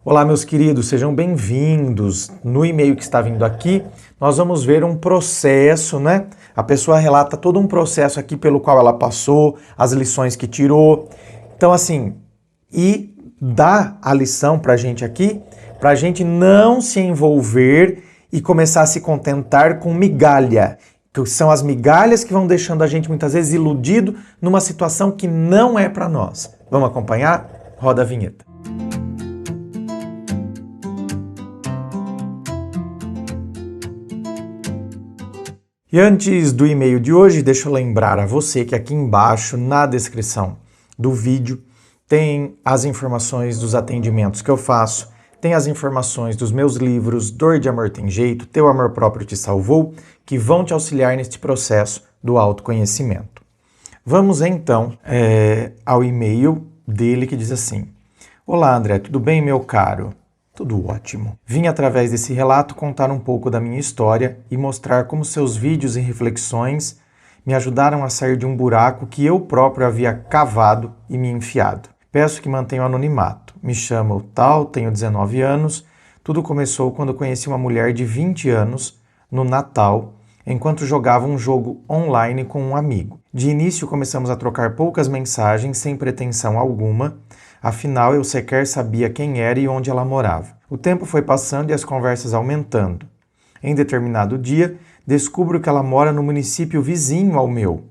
Olá, meus queridos, sejam bem-vindos. No e-mail que está vindo aqui, nós vamos ver um processo, né? A pessoa relata todo um processo aqui pelo qual ela passou, as lições que tirou. Então, assim, e dá a lição pra gente aqui, pra gente não se envolver e começar a se contentar com migalha, que são as migalhas que vão deixando a gente muitas vezes iludido numa situação que não é pra nós. Vamos acompanhar? Roda a vinheta. E antes do e-mail de hoje, deixa eu lembrar a você que aqui embaixo, na descrição do vídeo, tem as informações dos atendimentos que eu faço, tem as informações dos meus livros Dor de Amor Tem Jeito, Teu Amor Próprio Te Salvou, que vão te auxiliar neste processo do autoconhecimento. Vamos então ao e-mail dele que diz assim: Olá André, tudo bem, meu caro? Tudo ótimo. Vim através desse relato contar um pouco da minha história e mostrar como seus vídeos e reflexões me ajudaram a sair de um buraco que eu próprio havia cavado e me enfiado. Peço que mantenha o anonimato. Me chamo tal, tenho 19 anos. Tudo começou quando conheci uma mulher de 20 anos no Natal, enquanto jogava um jogo online com um amigo. De início começamos a trocar poucas mensagens sem pretensão alguma. Afinal, eu sequer sabia quem era e onde ela morava. O tempo foi passando e as conversas aumentando. Em determinado dia, descubro que ela mora no município vizinho ao meu,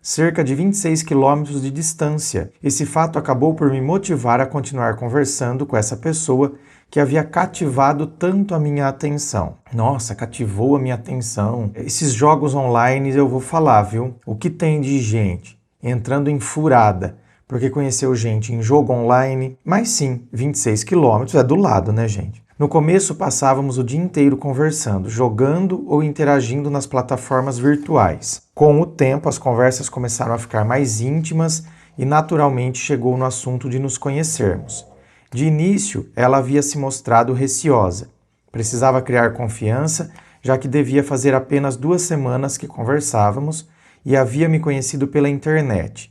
cerca de 26 quilômetros de distância. Esse fato acabou por me motivar a continuar conversando com essa pessoa que havia cativado tanto a minha atenção. Nossa, cativou a minha atenção. Esses jogos online eu vou falar, viu? O que tem de gente entrando em furada porque conheceu gente em jogo online, mas sim, 26 quilômetros é do lado, né, gente? No começo passávamos o dia inteiro conversando, jogando ou interagindo nas plataformas virtuais. Com o tempo, as conversas começaram a ficar mais íntimas e naturalmente chegou no assunto de nos conhecermos. De início, ela havia se mostrado receosa. Precisava criar confiança, já que devia fazer apenas 2 semanas que conversávamos e havia me conhecido pela internet.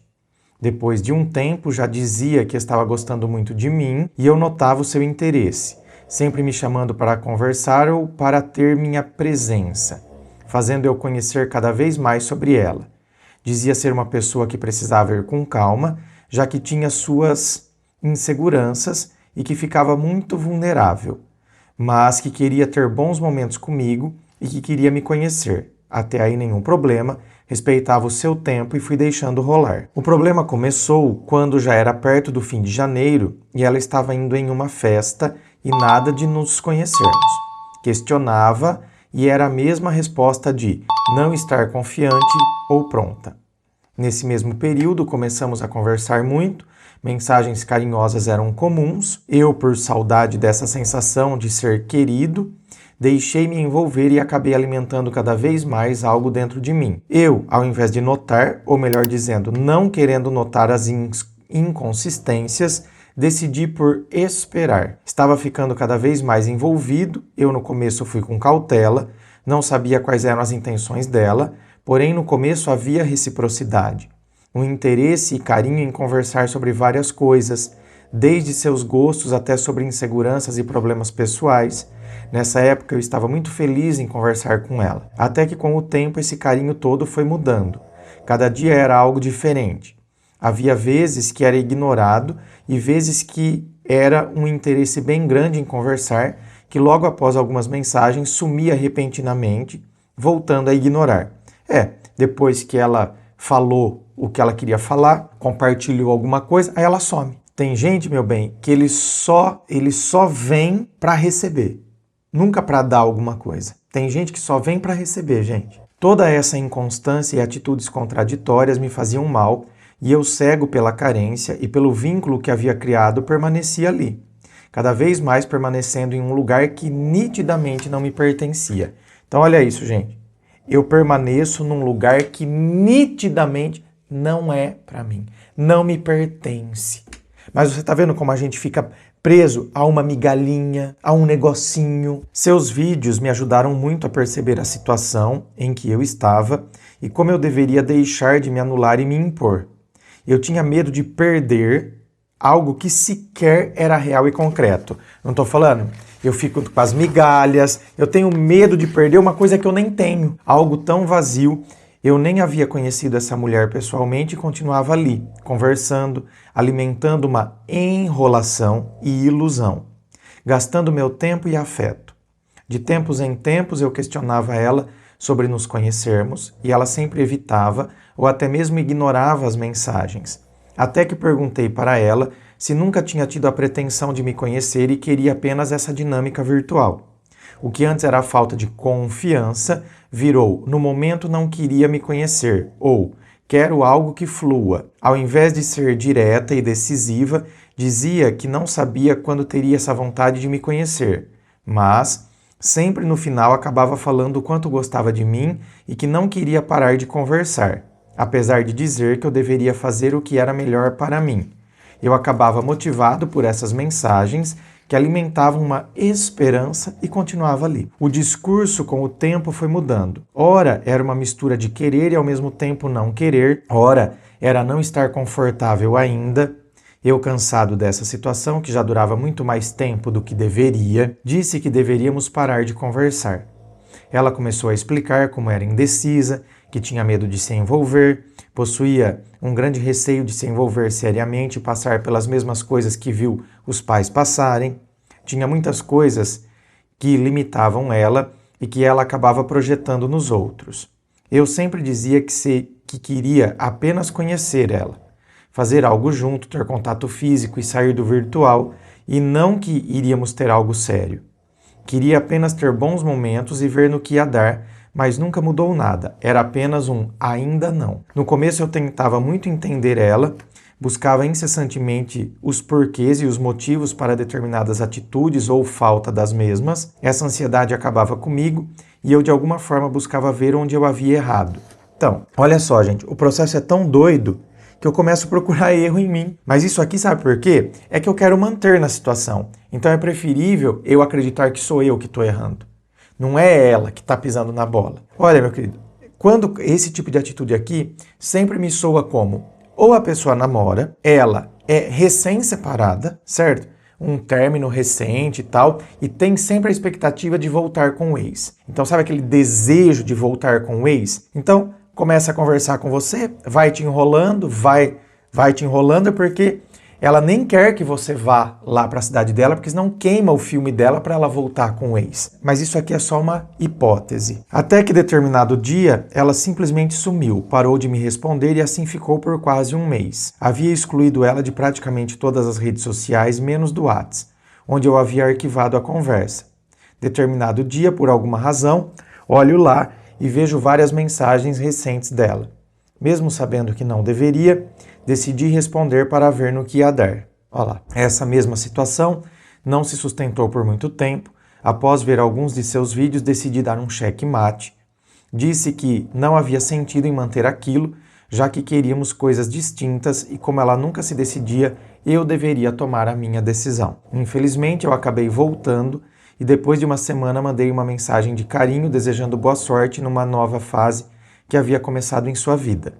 Depois de um tempo, já dizia que estava gostando muito de mim e eu notava o seu interesse, sempre me chamando para conversar ou para ter minha presença, fazendo eu conhecer cada vez mais sobre ela. Dizia ser uma pessoa que precisava ir com calma, já que tinha suas inseguranças e que ficava muito vulnerável, mas que queria ter bons momentos comigo e que queria me conhecer. Até aí nenhum problema, respeitava o seu tempo e fui deixando rolar. O problema começou quando já era perto do fim de janeiro e ela estava indo em uma festa e nada de nos conhecermos. Questionava e era a mesma resposta de não estar confiante ou pronta. Nesse mesmo período começamos a conversar muito, mensagens carinhosas eram comuns, eu por saudade dessa sensação de ser querido, deixei-me envolver e acabei alimentando cada vez mais algo dentro de mim. Eu, ao invés de notar, ou melhor dizendo, não querendo notar as inconsistências, decidi por esperar. Estava ficando cada vez mais envolvido, eu no começo fui com cautela, não sabia quais eram as intenções dela, porém no começo havia reciprocidade. Um interesse e carinho em conversar sobre várias coisas, desde seus gostos até sobre inseguranças e problemas pessoais. Nessa época eu estava muito feliz em conversar com ela, até que com o tempo esse carinho todo foi mudando. Cada dia era algo diferente. Havia vezes que era ignorado e vezes que era um interesse bem grande em conversar, que logo após algumas mensagens sumia repentinamente, voltando a ignorar. Depois que ela falou o que ela queria falar, compartilhou alguma coisa, aí ela some. Tem gente, meu bem, que ele só vem para receber. Nunca para dar alguma coisa. Tem gente que só vem para receber, gente. Toda essa inconstância e atitudes contraditórias me faziam mal e eu, cego pela carência e pelo vínculo que havia criado, permanecia ali. Cada vez mais permanecendo em um lugar que nitidamente não me pertencia. Então olha isso, gente. Eu permaneço num lugar que nitidamente não é para mim. Não me pertence. Mas você está vendo como a gente fica preso a uma migalhinha, a um negocinho. Seus vídeos me ajudaram muito a perceber a situação em que eu estava e como eu deveria deixar de me anular e me impor. Eu tinha medo de perder algo que sequer era real e concreto. Não estou falando, eu fico com as migalhas, eu tenho medo de perder uma coisa que eu nem tenho. Algo tão vazio. Eu nem havia conhecido essa mulher pessoalmente e continuava ali, conversando, alimentando uma enrolação e ilusão, gastando meu tempo e afeto. De tempos em tempos eu questionava ela sobre nos conhecermos e ela sempre evitava ou até mesmo ignorava as mensagens. Até que perguntei para ela se nunca tinha tido a pretensão de me conhecer e queria apenas essa dinâmica virtual. O que antes era falta de confiança virou, no momento não queria me conhecer, ou quero algo que flua. Ao invés de ser direta e decisiva, dizia que não sabia quando teria essa vontade de me conhecer, mas sempre no final acabava falando o quanto gostava de mim e que não queria parar de conversar, apesar de dizer que eu deveria fazer o que era melhor para mim. Eu acabava motivado por essas mensagens que alimentavam uma esperança e continuava ali. O discurso com o tempo foi mudando. Ora era uma mistura de querer e ao mesmo tempo não querer, ora era não estar confortável ainda. Eu, cansado dessa situação, que já durava muito mais tempo do que deveria, disse que deveríamos parar de conversar. Ela começou a explicar como era indecisa, que tinha medo de se envolver, possuía um grande receio de se envolver seriamente e passar pelas mesmas coisas que viu os pais passarem. Tinha muitas coisas que limitavam ela e que ela acabava projetando nos outros. Eu sempre dizia que queria apenas conhecer ela, fazer algo junto, ter contato físico e sair do virtual, e não que iríamos ter algo sério. Queria apenas ter bons momentos e ver no que ia dar, mas nunca mudou nada, era apenas um ainda não. No começo eu tentava muito entender ela, buscava incessantemente os porquês e os motivos para determinadas atitudes ou falta das mesmas. Essa ansiedade acabava comigo e eu de alguma forma buscava ver onde eu havia errado. Então, olha só, gente, o processo é tão doido que eu começo a procurar erro em mim. Mas isso aqui, sabe por quê? É que eu quero manter na situação. Então é preferível eu acreditar que sou eu que estou errando. Não é ela que está pisando na bola. Olha, meu querido, quando esse tipo de atitude aqui sempre me soa como ou a pessoa namora, ela é recém-separada, certo? Um término recente e tal, e tem sempre a expectativa de voltar com o ex. Então sabe aquele desejo de voltar com o ex? Então começa a conversar com você, vai te enrolando porque ela nem quer que você vá lá para a cidade dela, porque senão queima o filme dela para ela voltar com o ex. Mas isso aqui é só uma hipótese. Até que determinado dia, ela simplesmente sumiu, parou de me responder e assim ficou por quase um mês. Havia excluído ela de praticamente todas as redes sociais, menos do WhatsApp, onde eu havia arquivado a conversa. Determinado dia, por alguma razão, olho lá e vejo várias mensagens recentes dela. Mesmo sabendo que não deveria, decidi responder para ver no que ia dar. Olha lá. Essa mesma situação não se sustentou por muito tempo. Após ver alguns de seus vídeos, decidi dar um checkmate. Disse que não havia sentido em manter aquilo, já que queríamos coisas distintas e como ela nunca se decidia, eu deveria tomar a minha decisão. Infelizmente, eu acabei voltando e depois de uma semana mandei uma mensagem de carinho desejando boa sorte numa nova fase que havia começado em sua vida.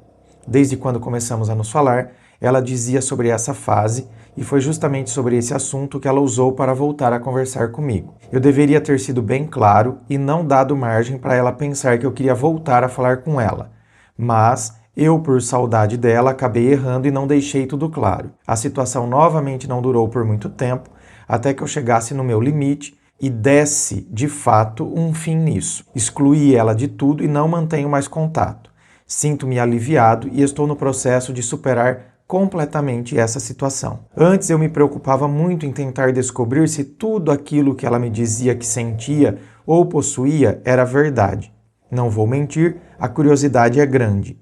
Desde quando começamos a nos falar, ela dizia sobre essa fase e foi justamente sobre esse assunto que ela usou para voltar a conversar comigo. Eu deveria ter sido bem claro e não dado margem para ela pensar que eu queria voltar a falar com ela. Mas eu, por saudade dela, acabei errando e não deixei tudo claro. A situação novamente não durou por muito tempo, até que eu chegasse no meu limite e desse, de fato, um fim nisso. Excluí ela de tudo e não mantenho mais contato. Sinto-me aliviado e estou no processo de superar completamente essa situação. Antes eu me preocupava muito em tentar descobrir se tudo aquilo que ela me dizia que sentia ou possuía era verdade. Não vou mentir, a curiosidade é grande.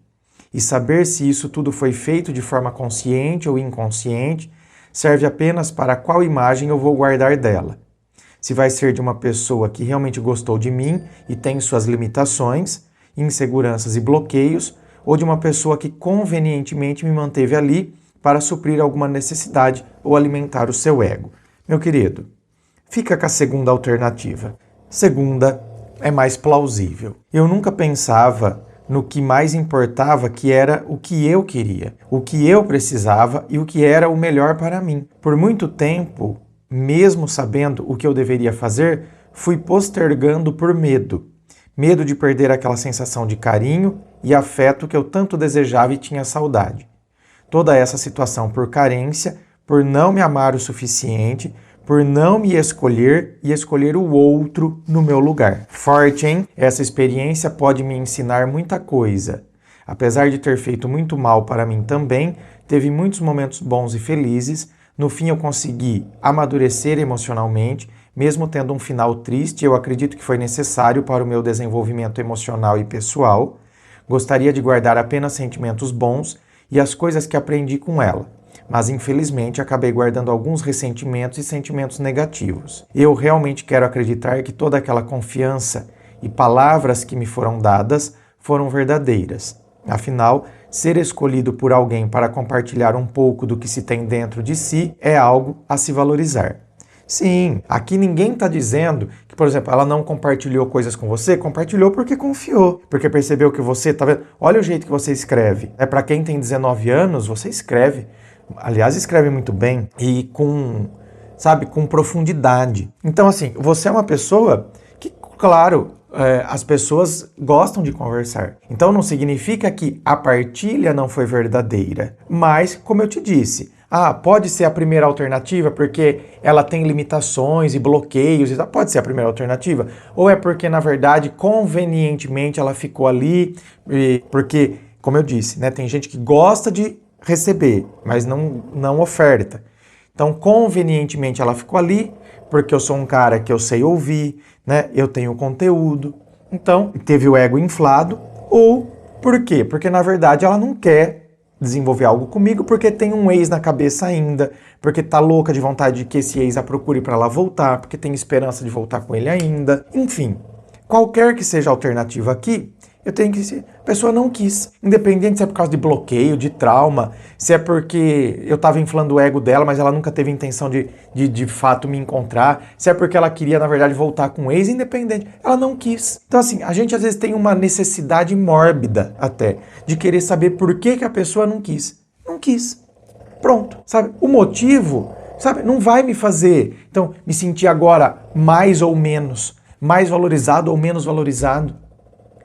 E saber se isso tudo foi feito de forma consciente ou inconsciente serve apenas para qual imagem eu vou guardar dela. Se vai ser de uma pessoa que realmente gostou de mim e tem suas limitações, inseguranças e bloqueios, ou de uma pessoa que convenientemente me manteve ali para suprir alguma necessidade ou alimentar o seu ego. Meu querido, fica com a segunda alternativa. Segunda é mais plausível. Eu nunca pensava no que mais importava, que era o que eu queria, o que eu precisava e o que era o melhor para mim. Por muito tempo, mesmo sabendo o que eu deveria fazer, fui postergando por medo. Medo de perder aquela sensação de carinho e afeto que eu tanto desejava e tinha saudade. Toda essa situação por carência, por não me amar o suficiente, por não me escolher e escolher o outro no meu lugar. Forte, hein? Essa experiência pode me ensinar muita coisa. Apesar de ter feito muito mal para mim também, teve muitos momentos bons e felizes. No fim eu consegui amadurecer emocionalmente, mesmo tendo um final triste, eu acredito que foi necessário para o meu desenvolvimento emocional e pessoal. Gostaria de guardar apenas sentimentos bons e as coisas que aprendi com ela. Mas infelizmente acabei guardando alguns ressentimentos e sentimentos negativos. Eu realmente quero acreditar que toda aquela confiança e palavras que me foram dadas foram verdadeiras. Afinal, ser escolhido por alguém para compartilhar um pouco do que se tem dentro de si é algo a se valorizar. Sim, aqui ninguém está dizendo que, por exemplo, ela não compartilhou coisas com você, compartilhou porque confiou, porque percebeu que você, tá vendo? Olha o jeito que você escreve. Para quem tem 19 anos, você escreve. Aliás, escreve muito bem e com profundidade. Então, assim, você é uma pessoa que, claro, as pessoas gostam de conversar. Então, não significa que a partilha não foi verdadeira. Mas, como eu te disse, pode ser a primeira alternativa porque ela tem limitações e bloqueios. Pode ser a primeira alternativa. Ou é porque, na verdade, convenientemente ela ficou ali, porque, como eu disse, né, tem gente que gosta de receber, mas não oferta. Então, convenientemente ela ficou ali, porque eu sou um cara que eu sei ouvir, né? Eu tenho conteúdo. Então, teve o ego inflado. Ou por quê? Porque, na verdade, ela não quer desenvolver algo comigo porque tem um ex na cabeça ainda, porque tá louca de vontade de que esse ex a procure para ela voltar, porque tem esperança de voltar com ele ainda. Enfim, qualquer que seja a alternativa aqui, eu tenho que... A pessoa não quis. Independente se é por causa de bloqueio, de trauma, se é porque eu estava inflando o ego dela, mas ela nunca teve intenção de fato me encontrar, se é porque ela queria, na verdade, voltar com o ex, independente. Ela não quis. Então, assim, a gente às vezes tem uma necessidade mórbida até de querer saber por que a pessoa não quis. Não quis. Pronto. Sabe? O motivo, sabe, não vai me fazer, então, me sentir agora mais ou menos, mais valorizado ou menos valorizado.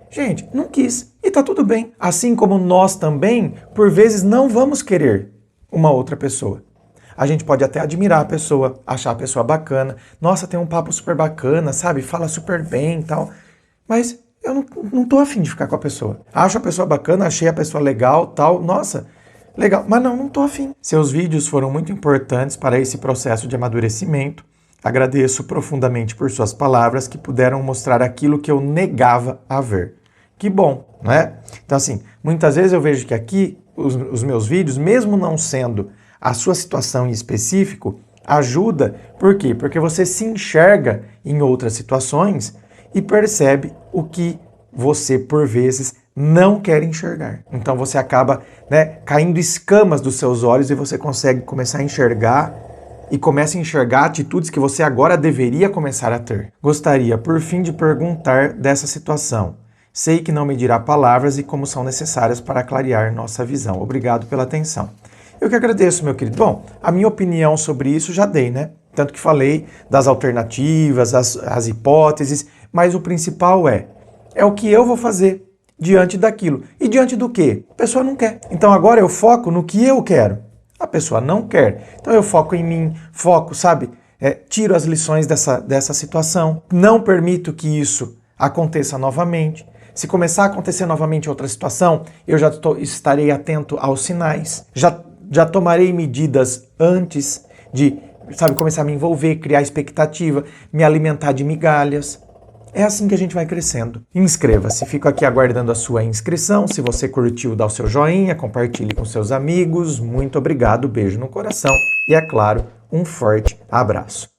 Gente, não quis. E tá tudo bem. Assim como nós também, por vezes, não vamos querer uma outra pessoa. A gente pode até admirar a pessoa, achar a pessoa bacana. Nossa, tem um papo super bacana, sabe? Fala super bem e tal. Mas eu não tô afim de ficar com a pessoa. Acho a pessoa bacana, achei a pessoa legal, tal. Nossa, legal. Mas não tô afim. Seus vídeos foram muito importantes para esse processo de amadurecimento. Agradeço profundamente por suas palavras que puderam mostrar aquilo que eu negava a ver. Que bom, né? Então, assim, muitas vezes eu vejo que aqui os meus vídeos, mesmo não sendo a sua situação em específico, ajuda. Por quê? Porque você se enxerga em outras situações e percebe o que você, por vezes, não quer enxergar. Então, você acaba, né, caindo escamas dos seus olhos e você consegue começar a enxergar e começa a enxergar atitudes que você agora deveria começar a ter. Gostaria, por fim, de perguntar dessa situação. Sei que não me dirá palavras e como são necessárias para clarear nossa visão. Obrigado pela atenção. Eu que agradeço, meu querido. Bom, a minha opinião sobre isso já dei, né? Tanto que falei das alternativas, as hipóteses, mas o principal é o que eu vou fazer diante daquilo. E diante do quê? A pessoa não quer. Então agora eu foco no que eu quero. A pessoa não quer. Então eu foco em mim, sabe? Tiro as lições dessa situação. Não permito que isso aconteça novamente. Se começar a acontecer novamente outra situação, eu já estarei atento aos sinais, já tomarei medidas antes de, começar a me envolver, criar expectativa, me alimentar de migalhas. É assim que a gente vai crescendo. Inscreva-se, fico aqui aguardando a sua inscrição. Se você curtiu, dá o seu joinha, compartilhe com seus amigos. Muito obrigado, beijo no coração e, é claro, um forte abraço.